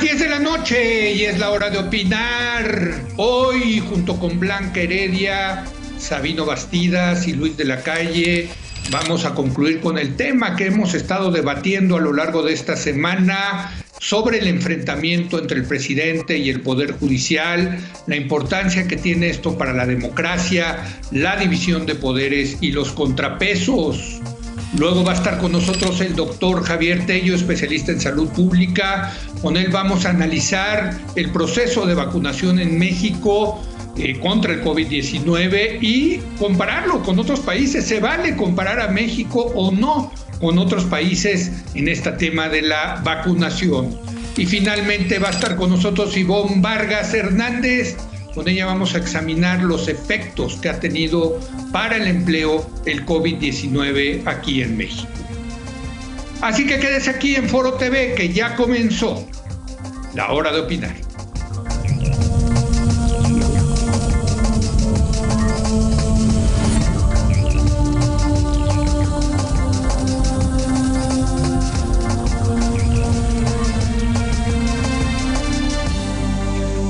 10 de la noche y es la hora de opinar. Hoy, junto con Blanca Heredia, Sabino Bastidas y Luis de la Calle, vamos a concluir con el tema que hemos estado debatiendo a lo largo de esta semana sobre el enfrentamiento entre el presidente y el Poder Judicial, la importancia que tiene esto para la democracia, la división de poderes y los contrapesos. Luego va a estar con nosotros el doctor Javier Tello, especialista en salud pública. Con él vamos a analizar el proceso de vacunación en México contra el COVID-19 y compararlo con otros países. ¿Se vale comparar a México o no con otros países en este tema de la vacunación? Y finalmente va a estar con nosotros Ivonne Vargas Hernández. Con ella vamos a examinar los efectos que ha tenido para el empleo el COVID-19 aquí en México. Así que quédese aquí en Foro TV, que ya comenzó la hora de opinar.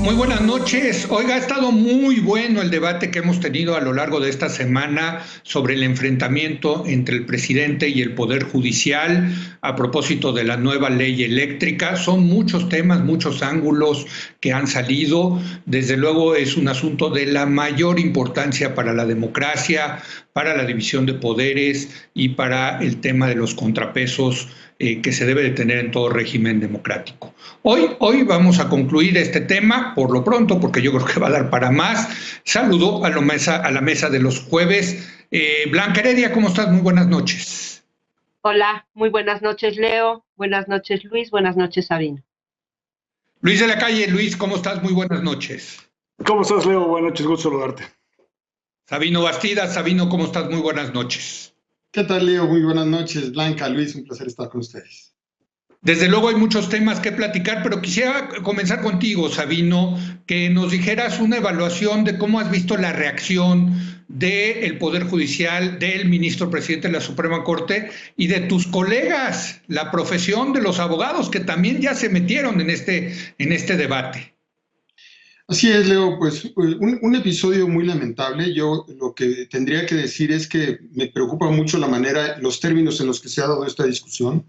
Muy buenas noches. Oiga, ha estado muy bueno el debate que hemos tenido a lo largo de esta semana sobre el enfrentamiento entre el presidente y el Poder Judicial a propósito de la nueva ley eléctrica. Son muchos temas, muchos ángulos que han salido. Desde luego es un asunto de la mayor importancia para la democracia, para la división de poderes y para el tema de los contrapesos que se debe de tener en todo régimen democrático. Hoy vamos a concluir este tema por lo pronto, porque yo creo que va a dar para más. Saludo a la mesa de los jueves. Blanca Heredia, ¿cómo estás? Muy buenas noches. Hola, muy buenas noches, Leo. Buenas noches, Luis. Buenas noches, Sabino. Luis de la Calle. Luis, ¿cómo estás? Muy buenas noches. ¿Cómo estás, Leo? Buenas noches, gusto saludarte. Sabino Bastidas. Sabino, ¿cómo estás? Muy buenas noches. ¿Qué tal, Leo? Muy buenas noches. Blanca, Luis, un placer estar con ustedes. Desde luego hay muchos temas que platicar, pero quisiera comenzar contigo, Sabino, que nos dijeras una evaluación de cómo has visto la reacción del Poder Judicial, del ministro presidente de la Suprema Corte y de tus colegas, la profesión de los abogados, que también ya se metieron en este debate. Así es, Leo, pues un episodio muy lamentable. Yo lo que tendría que decir es que me preocupa mucho la manera, los términos en los que se ha dado esta discusión.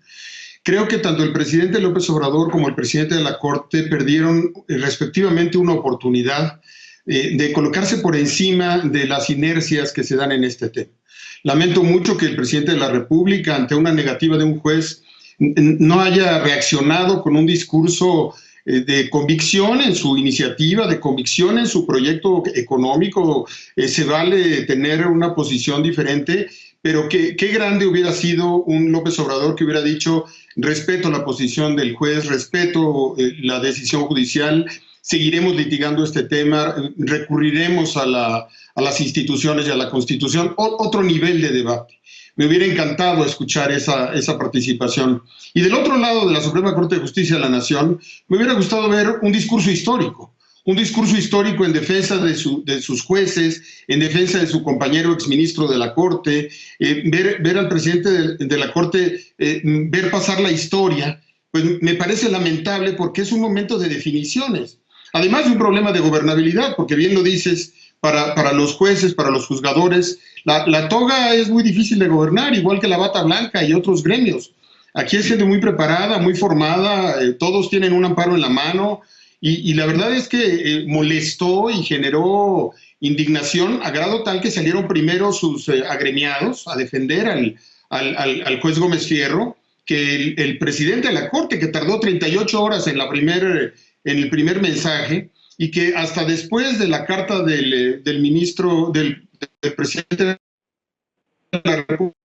Creo que tanto el presidente López Obrador como el presidente de la Corte perdieron respectivamente una oportunidad de colocarse por encima de las inercias que se dan en este tema. Lamento mucho que el presidente de la República, ante una negativa de un juez, no haya reaccionado con un discurso de convicción en su iniciativa, de convicción en su proyecto económico. Se vale tener una posición diferente, pero qué grande hubiera sido un López Obrador que hubiera dicho: respeto la posición del juez, respeto la decisión judicial, seguiremos litigando este tema, recurriremos a las instituciones y a la Constitución. Otro nivel de debate. Me hubiera encantado escuchar esa participación. Y del otro lado de la Suprema Corte de Justicia de la Nación, me hubiera gustado ver un discurso histórico en defensa de sus jueces, en defensa de su compañero exministro de la Corte, ver al presidente de la Corte, ver pasar la historia. Pues me parece lamentable, porque es un momento de definiciones, además de un problema de gobernabilidad, porque bien lo dices, para los jueces, para los juzgadores, la toga es muy difícil de gobernar, igual que la bata blanca y otros gremios. Aquí hay gente muy preparada, muy formada, todos tienen un amparo en la mano, y la verdad es que molestó y generó indignación a grado tal que salieron primero sus agremiados a defender al juez Gómez Fierro, que el presidente de la Corte, que tardó 38 horas en el primer mensaje, y que hasta después de la carta del presidente de la República,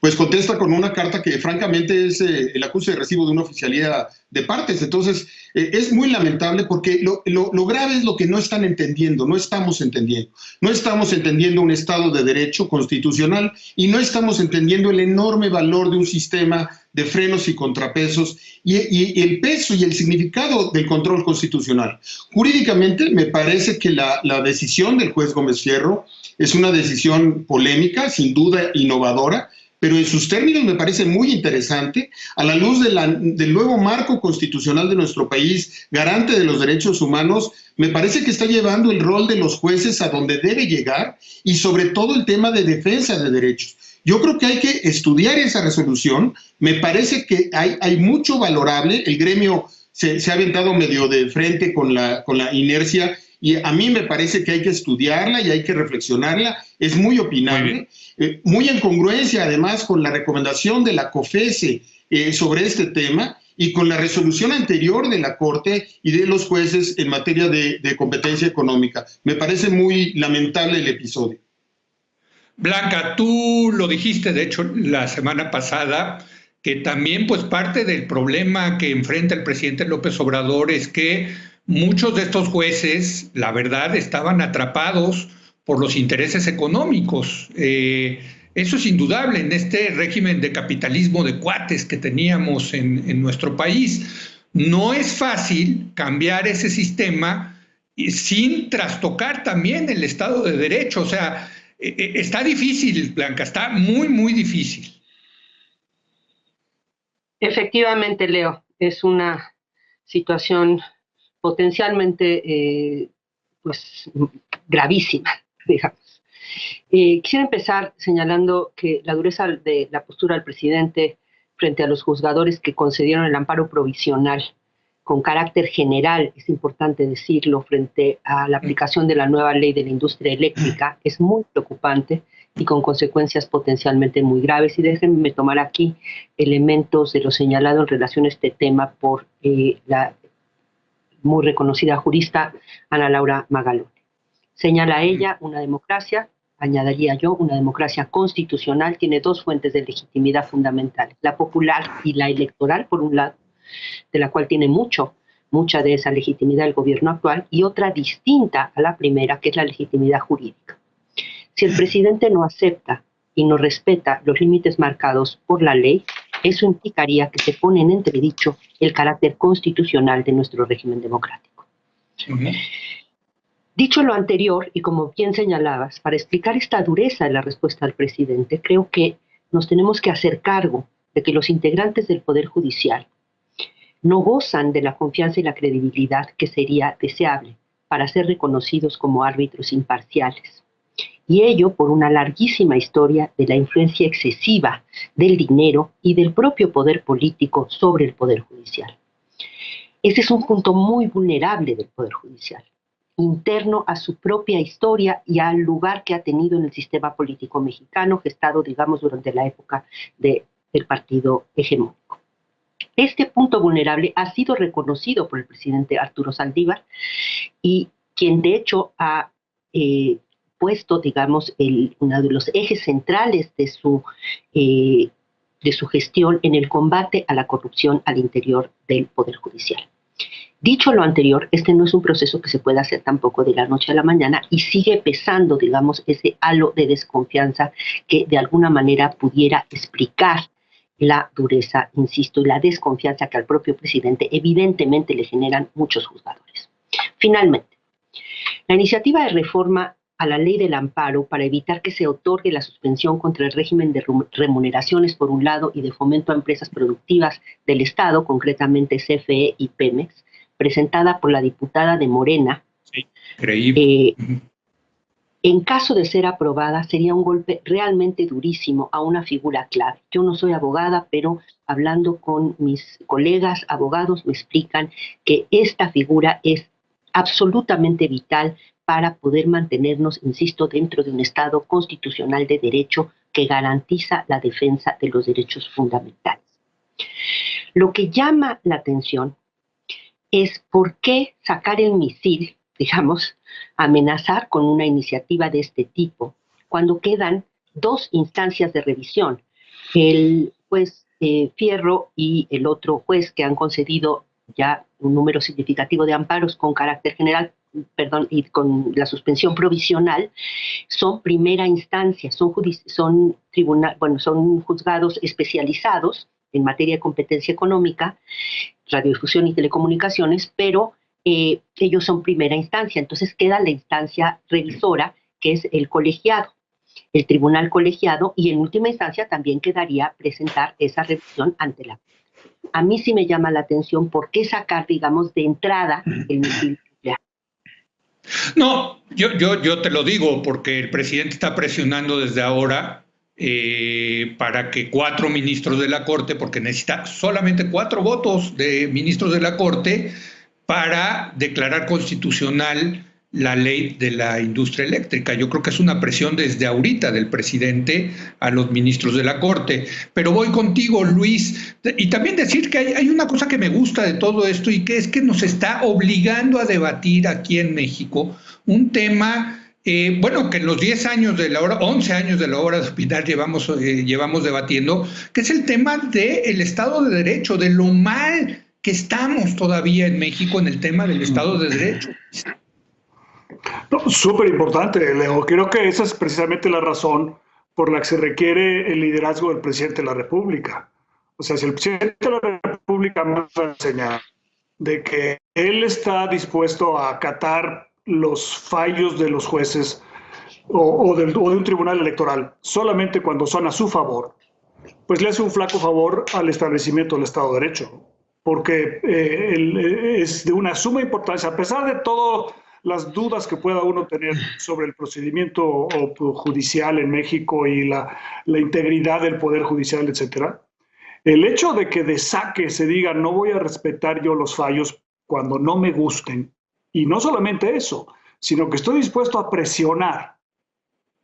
pues contesta con una carta que francamente es el acuse de recibo de una oficialía de partes. Entonces, es muy lamentable, porque lo grave es lo que no están entendiendo, no estamos entendiendo. No estamos entendiendo un Estado de Derecho constitucional, y no estamos entendiendo el enorme valor de un sistema de frenos y contrapesos y el peso y el significado del control constitucional. Jurídicamente, me parece que la decisión del juez Gómez Fierro es una decisión polémica, sin duda innovadora, pero en sus términos me parece muy interesante, a la luz del nuevo marco constitucional de nuestro país, garante de los derechos humanos. Me parece que está llevando el rol de los jueces a donde debe llegar y sobre todo el tema de defensa de derechos. Yo creo que hay que estudiar esa resolución. Me parece que hay mucho valorable. El gremio se ha aventado medio de frente con la inercia y a mí me parece que hay que estudiarla y hay que reflexionarla. Es muy opinable, muy en congruencia además con la recomendación de la COFESE sobre este tema y con la resolución anterior de la Corte y de los jueces en materia de competencia económica. Me parece muy lamentable el episodio. Blanca, tú lo dijiste, de hecho, la semana pasada, que también pues parte del problema que enfrenta el presidente López Obrador es que muchos de estos jueces, la verdad, estaban atrapados por los intereses económicos. Eso es indudable en este régimen de capitalismo de cuates que teníamos en nuestro país. No es fácil cambiar ese sistema sin trastocar también el Estado de Derecho. O sea, está difícil, Blanca, está muy, muy difícil. Efectivamente, Leo, es una situación potencialmente pues, gravísima, digamos. Quisiera empezar señalando que la dureza de la postura del presidente frente a los juzgadores que concedieron el amparo provisional con carácter general, es importante decirlo, frente a la aplicación de la nueva ley de la industria eléctrica, es muy preocupante y con consecuencias potencialmente muy graves. Y déjenme tomar aquí elementos de lo señalado en relación a este tema por la muy reconocida jurista Ana Laura Magalone. Señala ella, una democracia, añadiría yo, una democracia constitucional tiene dos fuentes de legitimidad fundamentales, la popular y la electoral, por un lado, de la cual tiene mucha de esa legitimidad el gobierno actual, y otra distinta a la primera, que es la legitimidad jurídica. Si el presidente no acepta y no respeta los límites marcados por la ley, eso implicaría que se pone en entredicho el carácter constitucional de nuestro régimen democrático. Dicho lo anterior, y como bien señalabas, para explicar esta dureza de la respuesta del presidente, creo que nos tenemos que hacer cargo de que los integrantes del Poder Judicial no gozan de la confianza y la credibilidad que sería deseable para ser reconocidos como árbitros imparciales. Y ello por una larguísima historia de la influencia excesiva del dinero y del propio poder político sobre el Poder Judicial. Ese es un punto muy vulnerable del Poder Judicial, interno a su propia historia y al lugar que ha tenido en el sistema político mexicano, gestado, digamos, durante la época del partido hegemónico. Este punto vulnerable ha sido reconocido por el presidente Arturo Saldívar, y quien de hecho ha puesto, digamos, uno de los ejes centrales de su gestión en el combate a la corrupción al interior del Poder Judicial. Dicho lo anterior, este no es un proceso que se pueda hacer tampoco de la noche a la mañana y sigue pesando, digamos, ese halo de desconfianza que de alguna manera pudiera explicar la dureza, insisto, y la desconfianza que al propio presidente evidentemente le generan muchos juzgadores. Finalmente, la iniciativa de reforma a la ley del amparo para evitar que se otorgue la suspensión contra el régimen de remuneraciones por un lado y de fomento a empresas productivas del Estado, concretamente CFE y Pemex, presentada por la diputada de Morena, sí, creíble. En caso de ser aprobada, sería un golpe realmente durísimo a una figura clave. Yo no soy abogada, pero hablando con mis colegas abogados me explican que esta figura es absolutamente vital para poder mantenernos, insisto, dentro de un Estado constitucional de derecho que garantiza la defensa de los derechos fundamentales. Lo que llama la atención es por qué sacar el misil, digamos, amenazar con una iniciativa de este tipo, cuando quedan dos instancias de revisión, el juez Fierro y el otro juez que han concedido ya un número significativo de amparos con carácter general, y con la suspensión provisional, son primera instancia, son juzgados especializados en materia de competencia económica, radiodifusión y telecomunicaciones, pero ellos son primera instancia, entonces queda la instancia revisora, que es el colegiado. el tribunal colegiado y en última instancia también quedaría presentar esa revisión ante la. A mí sí me llama la atención por qué sacar, digamos, de entrada el misil nuclear. No, yo te lo digo porque el presidente está presionando desde ahora para que 4 ministros de la Corte, porque necesita solamente 4 votos de ministros de la Corte para declarar constitucional la ley de la industria eléctrica. Yo creo que es una presión desde ahorita del presidente a los ministros de la Corte. Pero voy contigo, Luis, y también decir que hay una cosa que me gusta de todo esto y que es que nos está obligando a debatir aquí en México un tema, bueno, que en los 10 años de la hora, 11 años de la hora de opinar llevamos debatiendo, que es el tema del Estado de Derecho, de lo mal que estamos todavía en México en el tema del Estado de Derecho. No, súper importante, Leo. Creo que esa es precisamente la razón por la que se requiere el liderazgo del presidente de la República. O sea, si el presidente de la República nos enseña de que él está dispuesto a acatar los fallos de los jueces o de un tribunal electoral solamente cuando son a su favor, pues le hace un flaco favor al establecimiento del Estado de Derecho, porque es de una suma importancia, a pesar de todas las dudas que pueda uno tener sobre el procedimiento judicial en México y la integridad del Poder Judicial, etcétera. El hecho de que de saque se diga no voy a respetar yo los fallos cuando no me gusten, y no solamente eso, sino que estoy dispuesto a presionar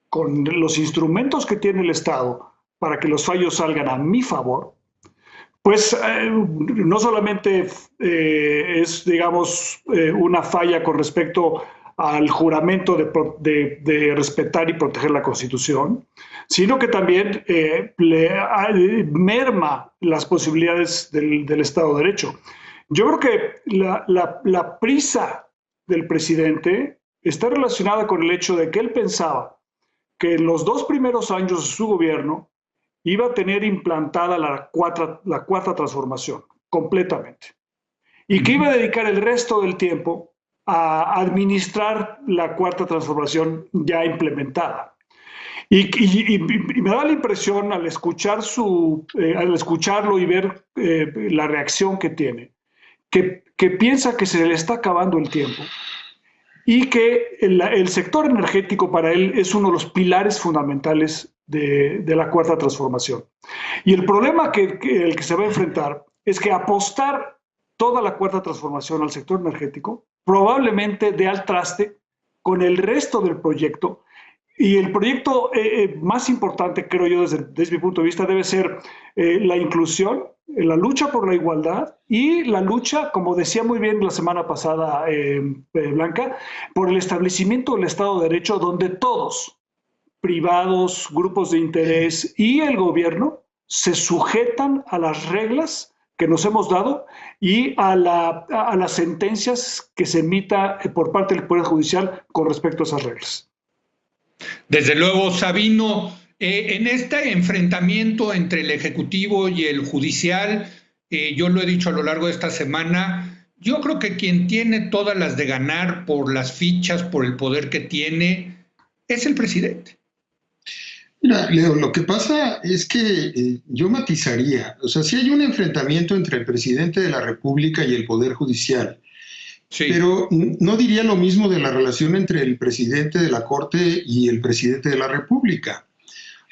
con los instrumentos que tiene el Estado para que los fallos salgan a mi favor, pues no solamente es, digamos, una falla con respecto al juramento de respetar y proteger la Constitución, sino que también merma las posibilidades del Estado de Derecho. Yo creo que la prisa del presidente está relacionada con el hecho de que él pensaba que en los 2 primeros años de su gobierno iba a tener implantada la cuarta transformación completamente y que iba a dedicar el resto del tiempo a administrar la cuarta transformación ya implementada. Y me da la impresión al escucharlo y ver la reacción que tiene, que piensa que se le está acabando el tiempo y que el sector energético para él es uno de los pilares fundamentales de la cuarta transformación. Y el problema el que se va a enfrentar es que apostar toda la cuarta transformación al sector energético probablemente dé al traste con el resto del proyecto. Y el proyecto más importante, creo yo, desde mi punto de vista, debe ser la inclusión, la lucha por la igualdad y la lucha, como decía muy bien la semana pasada Blanca, por el establecimiento del Estado de Derecho, donde todos, privados, grupos de interés y el gobierno, se sujetan a las reglas que nos hemos dado y a las sentencias que se emita por parte del Poder Judicial con respecto a esas reglas. Desde luego, Sabino, en este enfrentamiento entre el Ejecutivo y el Judicial, yo lo he dicho a lo largo de esta semana, yo creo que quien tiene todas las de ganar por las fichas, por el poder que tiene, es el presidente. Mira, Leo, lo que pasa es que yo matizaría, o sea, sí hay un enfrentamiento entre el presidente de la República y el Poder Judicial, sí, pero no diría lo mismo de la relación entre el presidente de la Corte y el presidente de la República.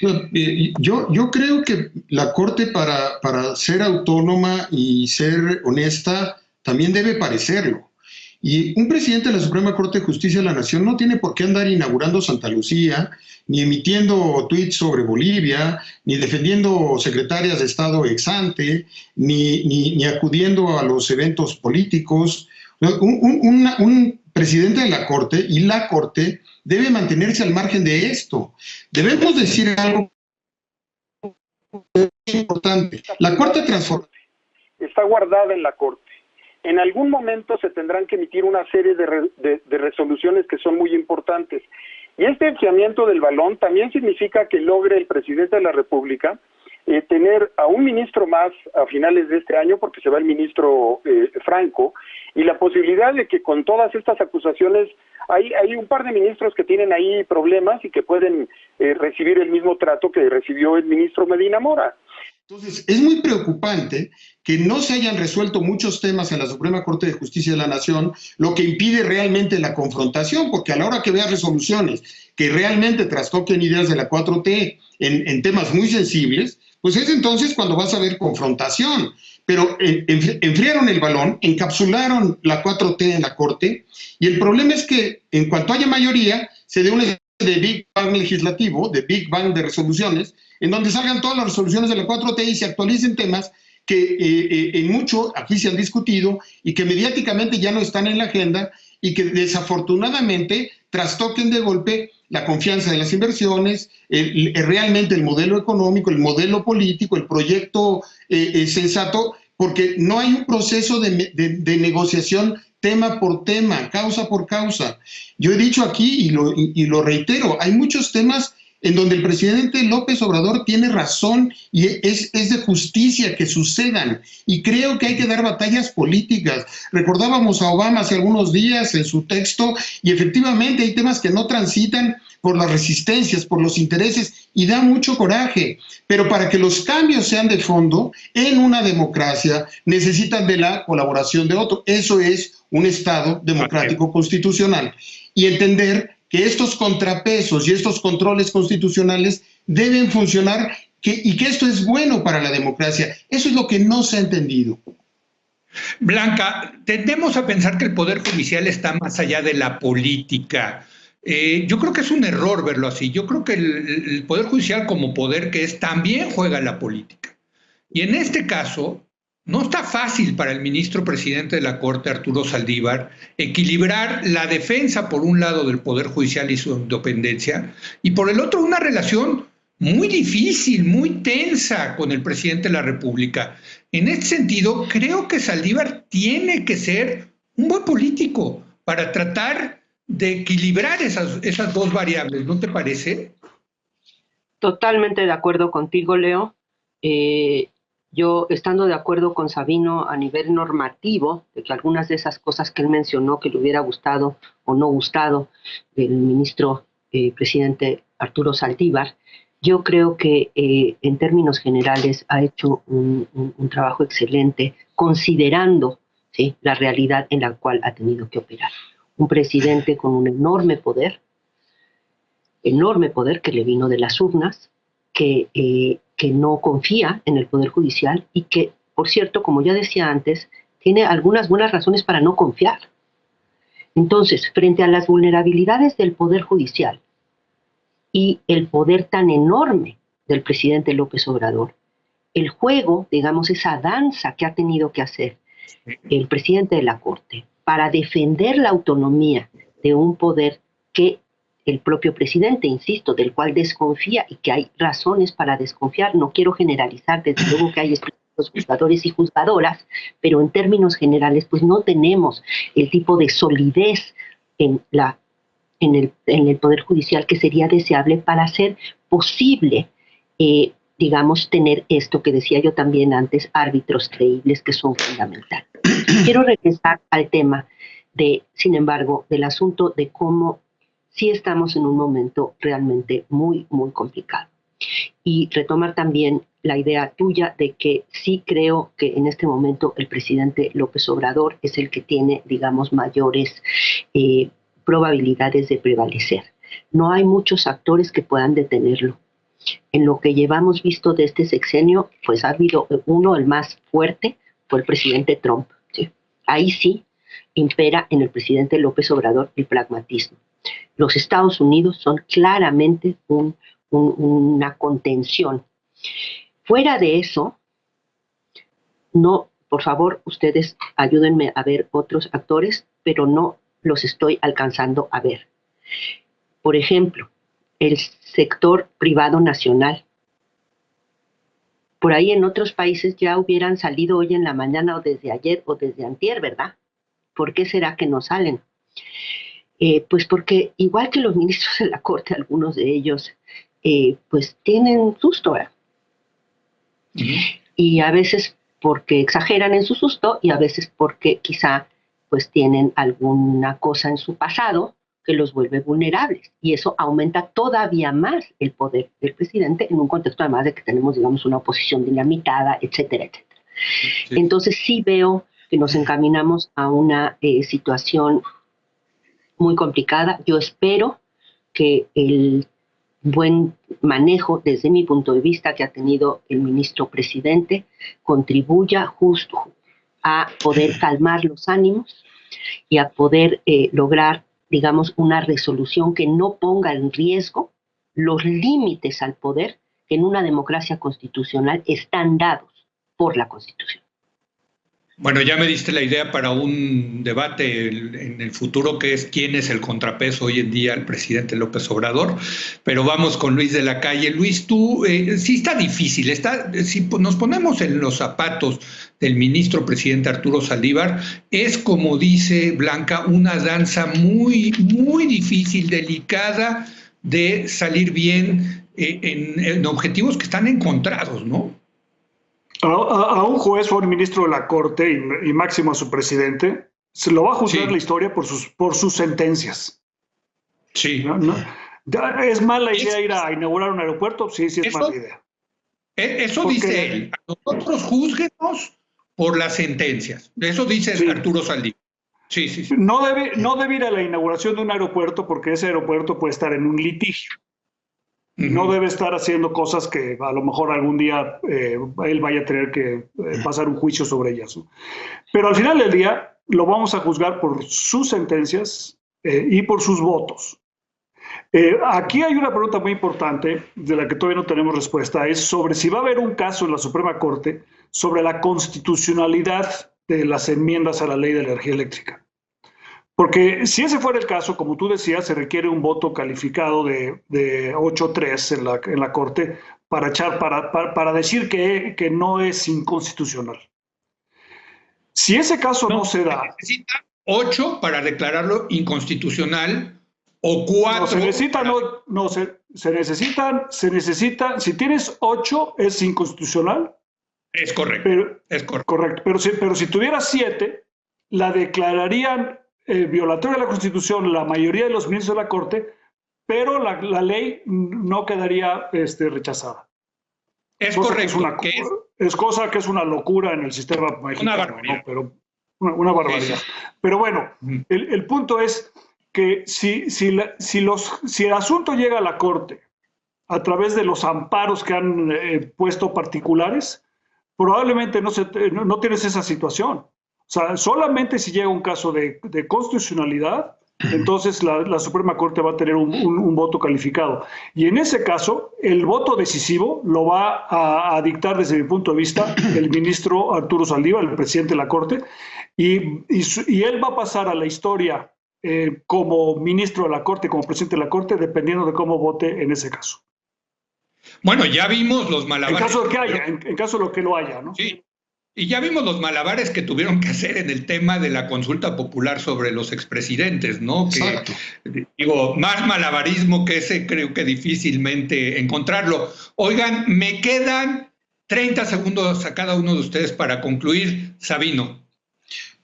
Yo creo que la Corte para ser autónoma y ser honesta también debe parecerlo. Y un presidente de la Suprema Corte de Justicia de la Nación no tiene por qué andar inaugurando Santa Lucía, ni emitiendo tweets sobre Bolivia, ni defendiendo secretarias de Estado ex ante, ni acudiendo a los eventos políticos. Un presidente de la Corte y la Corte debe mantenerse al margen de esto. Debemos decir algo importante. La cuarta transformación está guardada en la Corte. En algún momento se tendrán que emitir una serie de resoluciones que son muy importantes. Y este enfriamiento del balón también significa que logre el presidente de la República tener a un ministro más a finales de este año, porque se va el ministro Franco, y la posibilidad de que con todas estas acusaciones hay un par de ministros que tienen ahí problemas y que pueden recibir el mismo trato que recibió el ministro Medina Mora. Entonces, es muy preocupante que no se hayan resuelto muchos temas en la Suprema Corte de Justicia de la Nación, lo que impide realmente la confrontación, porque a la hora que veas resoluciones que realmente trastoquen ideas de la 4T en temas muy sensibles, pues es entonces cuando vas a ver confrontación. Pero enfriaron el balón, encapsularon la 4T en la Corte, y el problema es que en cuanto haya mayoría, se dé una de Big Bang legislativo, de Big Bang de resoluciones, en donde salgan todas las resoluciones de la 4T y se actualicen temas que en mucho aquí se han discutido y que mediáticamente ya no están en la agenda y que desafortunadamente trastoquen de golpe la confianza de las inversiones, realmente el modelo económico, el modelo político, el proyecto sensato, porque no hay un proceso de negociación tema por tema, causa por causa. Yo he dicho aquí y lo reitero, hay muchos temas en donde el presidente López Obrador tiene razón y es de justicia que sucedan, y creo que hay que dar batallas políticas. Recordábamos a Obama hace algunos días en su texto, y efectivamente hay temas que no transitan por las resistencias, por los intereses, y da mucho coraje, pero para que los cambios sean de fondo en una democracia necesitan de la colaboración de otro. Eso es un Estado democrático constitucional, y entender que estos contrapesos y estos controles constitucionales deben funcionar y que esto es bueno para la democracia. Eso es lo que no se ha entendido. Blanca, tendemos a pensar que el Poder Judicial está más allá de la política. Yo creo que es un error verlo así. Yo creo que el Poder Judicial, como poder que es, también juega la política. Y en este caso, no está fácil para el ministro presidente de la Corte, Arturo Saldívar, equilibrar la defensa por un lado del Poder Judicial y su independencia, y por el otro una relación muy difícil, muy tensa con el presidente de la República. En este sentido, creo que Saldívar tiene que ser un buen político para tratar de equilibrar esas dos variables, ¿no te parece? Totalmente de acuerdo contigo, Leo. Yo, estando de acuerdo con Sabino a nivel normativo, de que algunas de esas cosas que él mencionó que le hubiera gustado o no gustado del ministro presidente Arturo Saldívar, yo creo que en términos generales ha hecho un trabajo excelente, considerando, ¿sí?, la realidad en la cual ha tenido que operar. Un presidente con un enorme poder que le vino de las urnas, que no confía en el Poder Judicial y que, por cierto, como ya decía antes, tiene algunas buenas razones para no confiar. Entonces, frente a las vulnerabilidades del Poder Judicial y el poder tan enorme del presidente López Obrador, el juego, digamos, esa danza que ha tenido que hacer el presidente de la Corte para defender la autonomía de un poder que el propio presidente, insisto, del cual desconfía y que hay razones para desconfiar. No quiero generalizar, desde luego que hay los juzgadores y juzgadoras, pero en términos generales pues no tenemos el tipo de solidez en el Poder Judicial que sería deseable para hacer posible, digamos, tener esto que decía yo también antes, árbitros creíbles que son fundamentales. Quiero regresar al tema sin embargo, del asunto de cómo sí estamos en un momento realmente muy, muy complicado. Y retomar también la idea tuya de que sí creo que en este momento el presidente López Obrador es el que tiene, digamos, mayores probabilidades de prevalecer. No hay muchos actores que puedan detenerlo. En lo que llevamos visto de este sexenio, pues ha habido uno, el más fuerte, fue el presidente Trump, ¿sí? Ahí sí impera en el presidente López Obrador el pragmatismo. Los Estados Unidos son claramente una contención. Fuera de eso, no, por favor, ustedes ayúdenme a ver otros actores, pero no los estoy alcanzando a ver. Por ejemplo, el sector privado nacional. Por ahí en otros países ya hubieran salido hoy en la mañana o desde ayer o desde antier, ¿verdad? ¿Por qué será que no salen? Pues porque igual que los ministros de la Corte, algunos de ellos, pues tienen susto, ¿verdad? Y a veces porque exageran en su susto y a veces porque quizá pues tienen alguna cosa en su pasado que los vuelve vulnerables, y eso aumenta todavía más el poder del presidente en un contexto además de que tenemos, digamos, una oposición dinamitada, etcétera, etcétera. Sí. Entonces sí veo que nos encaminamos a una situación muy complicada. Yo espero que el buen manejo, desde mi punto de vista, que ha tenido el ministro presidente, contribuya justo a poder calmar los ánimos y a poder lograr, digamos, una resolución que no ponga en riesgo los límites al poder que en una democracia constitucional están dados por la Constitución. Bueno, ya me diste la idea para un debate en el futuro, que es quién es el contrapeso hoy en día al presidente López Obrador, pero vamos con Luis de la Calle. Luis, tú, sí está difícil, si nos ponemos en los zapatos del ministro presidente Arturo Saldívar, es, como dice Blanca, una danza muy, muy difícil, delicada de salir bien en objetivos que están encontrados, ¿no? A un juez o a un ministro de la Corte y máximo a su presidente se lo va a juzgar la historia por sus sentencias. Sí. ¿No? ¿Es mala idea ir a inaugurar un aeropuerto? Sí, es mala idea. Eso dice él. A nosotros júzguenos por las sentencias. Eso dice Arturo Saldívar. Sí. No debe ir a la inauguración de un aeropuerto porque ese aeropuerto puede estar en un litigio. No debe estar haciendo cosas que a lo mejor algún día él vaya a tener que pasar un juicio sobre ellas, ¿no? Pero al final del día lo vamos a juzgar por sus sentencias y por sus votos. Aquí hay una pregunta muy importante de la que todavía no tenemos respuesta, es sobre si va a haber un caso en la Suprema Corte sobre la constitucionalidad de las enmiendas a la Ley de Energía Eléctrica. Porque si ese fuera el caso, como tú decías, se requiere un voto calificado de 8-3 en la Corte para decir que no es inconstitucional. Si ese caso no se da... Necesita 8 para declararlo inconstitucional o 4... Se necesitan, si tienes 8 es inconstitucional. Es correcto. Correcto, pero si tuvieras 7, la declararían violatoria de la Constitución la mayoría de los ministros de la Corte, pero la ley no quedaría rechazada. Es correcto. Es cosa que es una locura en el sistema mexicano. Una barbaridad. ¿no? Pero una barbaridad. Sí. Pero bueno, el punto es que si el asunto llega a la Corte a través de los amparos que han puesto particulares, probablemente no tienes esa situación. O sea, solamente si llega un caso de constitucionalidad, entonces la Suprema Corte va a tener un voto calificado. Y en ese caso, el voto decisivo lo va a dictar, desde mi punto de vista, el ministro Arturo Saldívar, el presidente de la Corte, y él va a pasar a la historia como ministro de la Corte, como presidente de la Corte, dependiendo de cómo vote en ese caso. Bueno, ya vimos los malabares. En caso de que haya, en caso de que lo haya, ¿no? Sí. Y ya vimos los malabares que tuvieron que hacer en el tema de la consulta popular sobre los expresidentes, ¿no? Exacto. Digo, más malabarismo que ese creo que difícilmente encontrarlo. Oigan, me quedan 30 segundos a cada uno de ustedes para concluir. Sabino.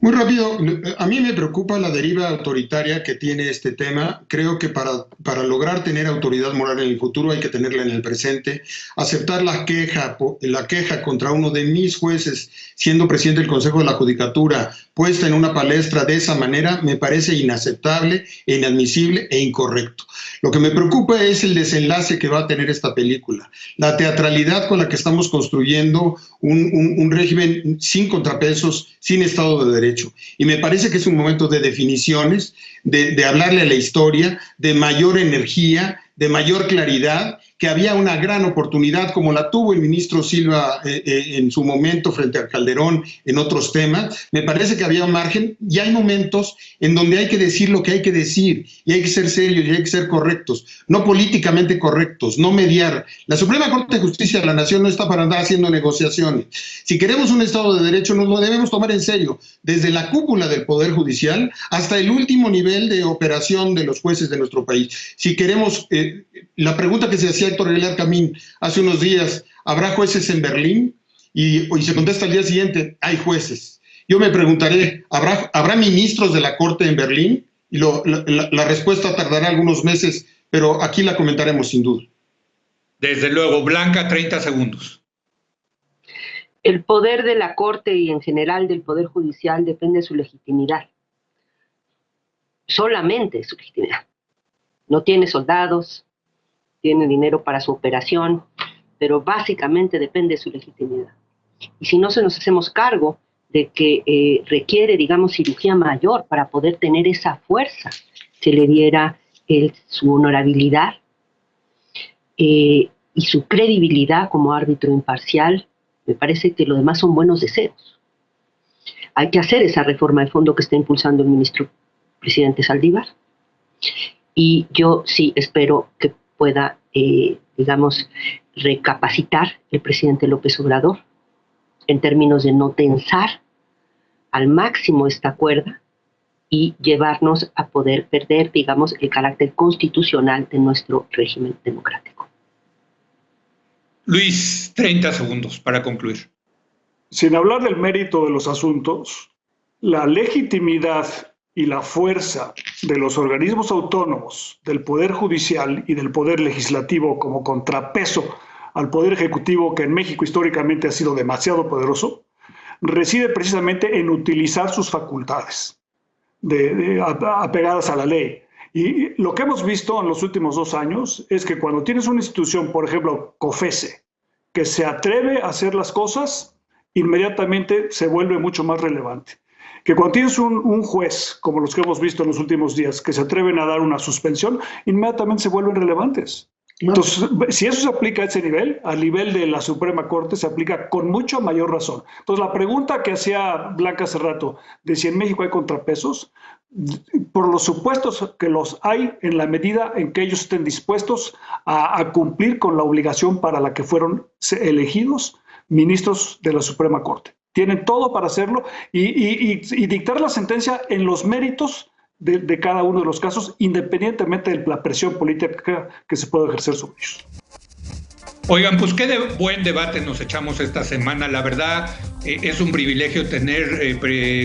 Muy rápido, a mí me preocupa la deriva autoritaria que tiene este tema. Creo que para lograr tener autoridad moral en el futuro hay que tenerla en el presente. Aceptar la queja contra uno de mis jueces, siendo presidente del Consejo de la Judicatura, puesta en una palestra de esa manera, me parece inaceptable, inadmisible e incorrecto. Lo que me preocupa es el desenlace que va a tener esta película, la teatralidad con la que estamos construyendo un régimen sin contrapesos, sin Estado de Derecho. Y me parece que es un momento de definiciones, de hablarle a la historia, de mayor energía, de mayor claridad, que había una gran oportunidad, como la tuvo el ministro Silva en su momento frente a Calderón en otros temas. Me parece que había un margen y hay momentos en donde hay que decir lo que hay que decir y hay que ser serios y hay que ser correctos, no políticamente correctos, no mediar. La Suprema Corte de Justicia de la Nación no está para andar haciendo negociaciones. Si queremos un Estado de Derecho, nos lo debemos tomar en serio, desde la cúpula del Poder Judicial hasta el último nivel de operación de los jueces de nuestro país. Si queremos, la pregunta que se hacía Héctor Aguilar Camín hace unos días, ¿habrá jueces en Berlín? y se contesta al día siguiente, hay jueces. Yo me preguntaré, ¿habrá ministros de la Corte en Berlín? Y la respuesta tardará algunos meses, pero aquí la comentaremos sin duda. Desde luego. Blanca, 30 segundos. El poder de la Corte y en general del Poder Judicial depende de su legitimidad. Solamente de su legitimidad. No tiene soldados, tiene dinero para su operación, pero básicamente depende de su legitimidad. Y si no nos hacemos cargo de que requiere, digamos, cirugía mayor para poder tener esa fuerza, se le diera su honorabilidad y su credibilidad como árbitro imparcial, me parece que lo demás son buenos deseos. Hay que hacer esa reforma de fondo que está impulsando el ministro presidente Saldívar. Y yo sí espero que pueda, digamos, recapacitar el presidente López Obrador en términos de no tensar al máximo esta cuerda y llevarnos a poder perder, digamos, el carácter constitucional de nuestro régimen democrático. Luis, 30 segundos para concluir. Sin hablar del mérito de los asuntos, la legitimidad y la fuerza de los organismos autónomos, del Poder Judicial y del Poder Legislativo como contrapeso al Poder Ejecutivo, que en México históricamente ha sido demasiado poderoso, reside precisamente en utilizar sus facultades apegadas a la ley. Y lo que hemos visto en los últimos 2 años es que cuando tienes una institución, por ejemplo, COFECE, que se atreve a hacer las cosas, inmediatamente se vuelve mucho más relevante. Que cuando tienes un juez, como los que hemos visto en los últimos días, que se atreven a dar una suspensión, inmediatamente se vuelven relevantes. Entonces, si eso se aplica a ese nivel, al nivel de la Suprema Corte, se aplica con mucho mayor razón. Entonces, la pregunta que hacía Blanca hace rato, de si en México hay contrapesos, por los supuestos que los hay en la medida en que ellos estén dispuestos a cumplir con la obligación para la que fueron elegidos ministros de la Suprema Corte. Tienen todo para hacerlo y dictar la sentencia en los méritos de cada uno de los casos, independientemente de la presión política que se pueda ejercer sobre ellos. Oigan, pues qué buen debate nos echamos esta semana. La verdad, es un privilegio tener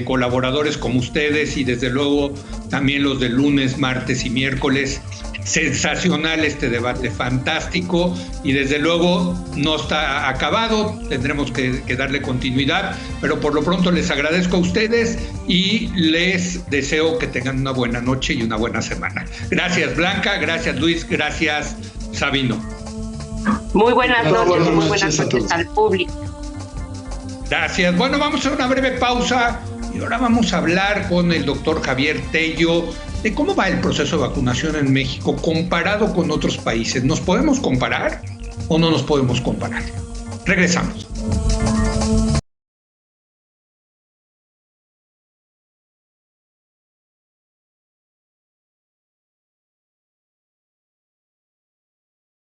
colaboradores como ustedes y desde luego también los de lunes, martes y miércoles. Sensacional este debate, fantástico, y desde luego no está acabado, tendremos que darle continuidad, pero por lo pronto les agradezco a ustedes y les deseo que tengan una buena noche y una buena semana. Gracias Blanca, gracias Luis, gracias Sabino. Muy buenas noches, muy buenas noches al público. Gracias. Bueno, vamos a una breve pausa y ahora vamos a hablar con el doctor Javier Tello de cómo va el proceso de vacunación en México comparado con otros países. ¿Nos podemos comparar o no nos podemos comparar? Regresamos.